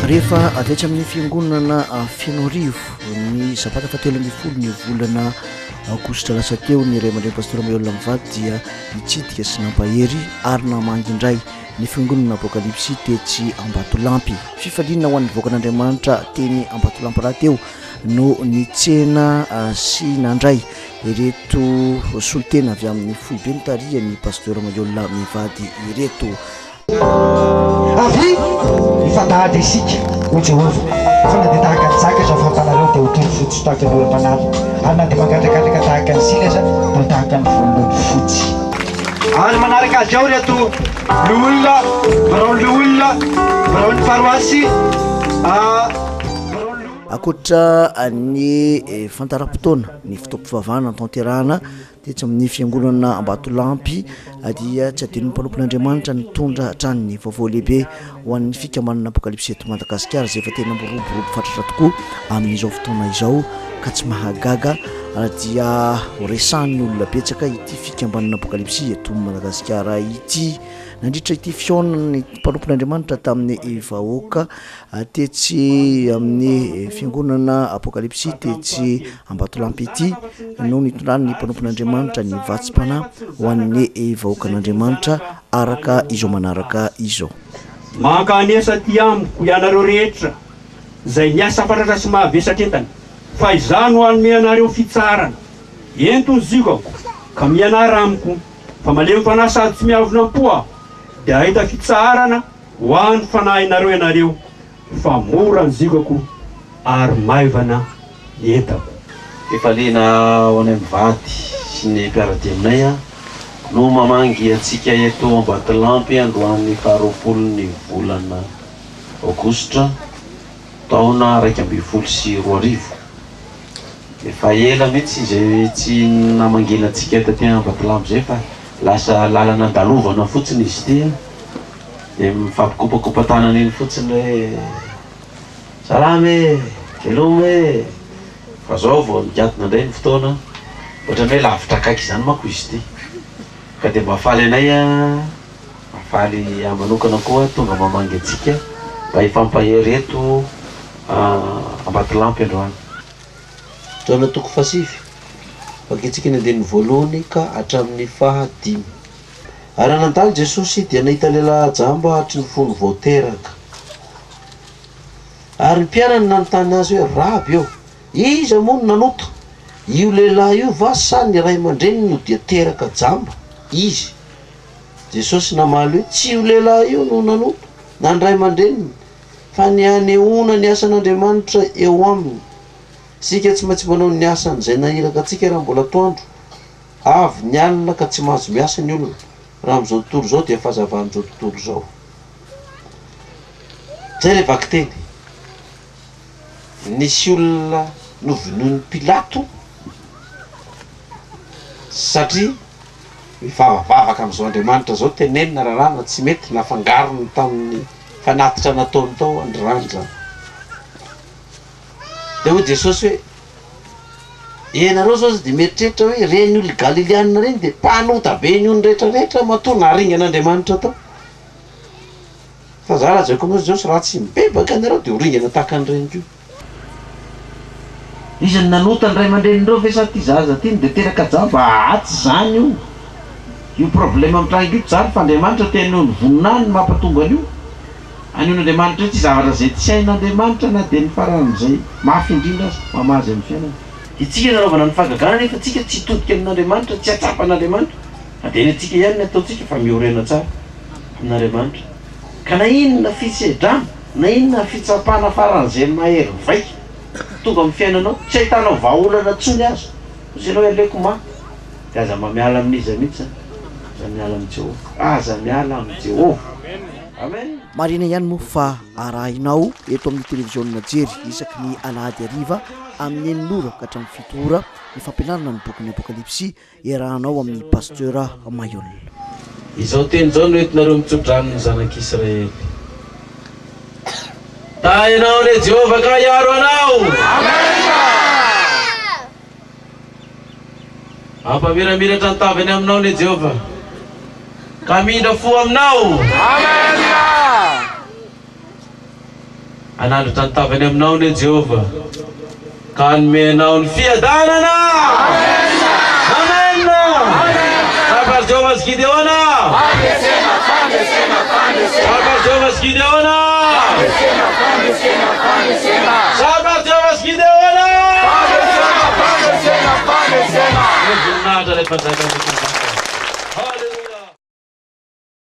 rehefa avetsy amin'ny fiangonana Fianorivo ny sabata fatelo ambin'ny folo ny volana aogositra lasa teo ny ray aman-dreny pasitera Mailhol mivady dia nitsidika sy nampahery ary namangy indray ny fiangonana apokalypsy tetsy Ambatolampy. Fifaliana ho an'ny voakan'Andriamanitra teny Ambatolampy raha teo no nitsena sy nandray ireto solitena avy amin'ny foibe ny taria ny pasitera Mailhol mivady ireto. Avy ifandahatra isika ho Jehova fana dia tahaka ny zaka izao fampanareo dia ho tolo fotsy tahaka ny olom-panary ary na dia mangadragadraka tahaka ny sila aza dia tahaka ny volony fotsy ary manaraka azy ao reto loolona varao ny paroasy akoatra ny fantaram-potoana ny fitaom-pivavahana tanterahana tetsy amin'ny fiangonana Ambatolampy dia tsy adino ny mpanompon'Andriamanitra nitondra hatrany vaovao lehibe ho an'ny fikambanana apokalypsy eto Madagasikara izay efa tena miroborobo fatratra tokoa amin'izao fotoana izao ka tsy mahagaga dia resahan'ny olona betsaka ity fikambanana apokalypsy eto Madagasikara ity. Nandritra ity fiaonany mpanompon'Andriamanitra tamin'ny vahoaka tetsy amin'ny fiangonana apokalypsy tetsy Ambatolampy ity no nitondrany ny mpanompon'Andriamanitra ny vatsim-panahy ho an'ny vahoakan'Andriamanitra araka izao manaraka izao. Mankanesa ty amiko ianareo rehetra izay niasa fatratra sy mahavesatra entana fa izany ho anome anareo fitsarana entony zikako ka mianara amiko fa malemy fanahy sady tsy miavona am-poa dia ahita fitsarana ho an'ny fanahinareo ianareo fa mora ny zikako ary maivana entako. Fifaliana ho any mivady sy ny mpiaradia aminay no mamangy antsika eto Ambatolampy androany faharoapolo ny volana aogositra taona 2024. Efa ela mihitsy izay tsy namangina antsika taty Ambatolampy zay fa lasa lalana andalovana fotsiny izy ity dia mifampikopakopa tanana iny fotsiny hoe salamy velome fa zao vao nigatona indray ny fotoana ohatrany hoe lavitra akaiky izany manko izy ity ka dia mafaly anay mafaly manokana koa tonga mamangy antsika mba hifampahery eto Ambatolampy androany. Taona toko fasivy fakitsika ny andininy voalohany ka hatramin'ny fahadimy. Ary nandaly Jesosy dia nahita lehilahy jamba hatry ny folo vao teraka. Ary ny mpianany nanontany azy hoe raby eo, iza moa no nanota? Io lehilahy io va sa ny ray aman-dreniny no dia teraka jamba? Izy. Jesosy namaly hoe tsy io lehilahy io no nanota na ny ray aman-dreniny fa ny hanehoana ny asan'Andriamanitra eo aminy. Sika tsy maintsy manao ny asany izay nahiraka antsika raha mbola atoandro. Avy ny alina ka tsy mahazo miasa ny olona. Raha amin'izao tontolo izao dia fahazavan'izao tontolo izao. Zay le vaky teny. Nisy olona novonoin'ny Pilato satria mivavavaka amin'izao Andriamanitra zao tenenina rarana tsy mety nafangarony tamin'ny fanatitra nataony tao andrany zany. Dia hoy Jesosy hoe ianareo zao dia mieritreritra hoe reny olo Galileana reny dia mpanota be ny ony rehetrarehetra matoa naringan'Andriamanitra tao. Fa za raha zaiko anao Jesosy raha tsy mibebaka anareo dia ho ringana tahaka an'ireny koa. Izy ny nanota ny ray aman-drenindreo ve sa ty zaza ty dia teraka jamba tsy zany io. Io problema mitranga io tsara fa Andriamanitra tena ny voninany ny mampatonga an'io. An'Andriamanitra io tsy zavatra izay tsy hain'Andriamanitra na dia ny faran'izay mafy indrindra azy mamazy amin'ny fiainana. Itsika nanaovana ny fahagagana nefa tsika tsy hitodika amin'Andriamanitra, tsy hatsapan'Andriamanitra. Dia ny antsika ihany ny ataontsika fa miorena tsara amin'Andriamanitra. Ka na inona fitsedrana, na inona fitsapana faran'izay mahery vaika tonga amin'ny fiainanao, tsy ahitanao vahaolana tsony azy. Ozy ianao aleko ma dia aza mamiala amin'izy mihitsy. Aza miala amin'ny Jehovah. Aza miala amin'ny Jehovah. Amen. Marina ihany moa fa arahinao eto amin'ny televiziona jery isaky ny alahady ariva amin'ny enin'ora ka hatramin'ny fitora ny fampianarana ny bokin'ny apokalypsy iarahanao amin'ny pasitera Mailhol. Izao teny izao no entinareo mitsodrano ny zanak'Israely. Ta ianao le Jehovah ka hiaro anao. Amen. Ampamiramiratra ny tavany aminao le Jehovah ka mindra fo aminao. Amen. anandro tanitavany aminao ne Jehova ka anomenao ny fiadanana. Amen. Sabar Jehova Gideona. Sabar Jehova Gideona. Sabar Jehova Gideona. Nada le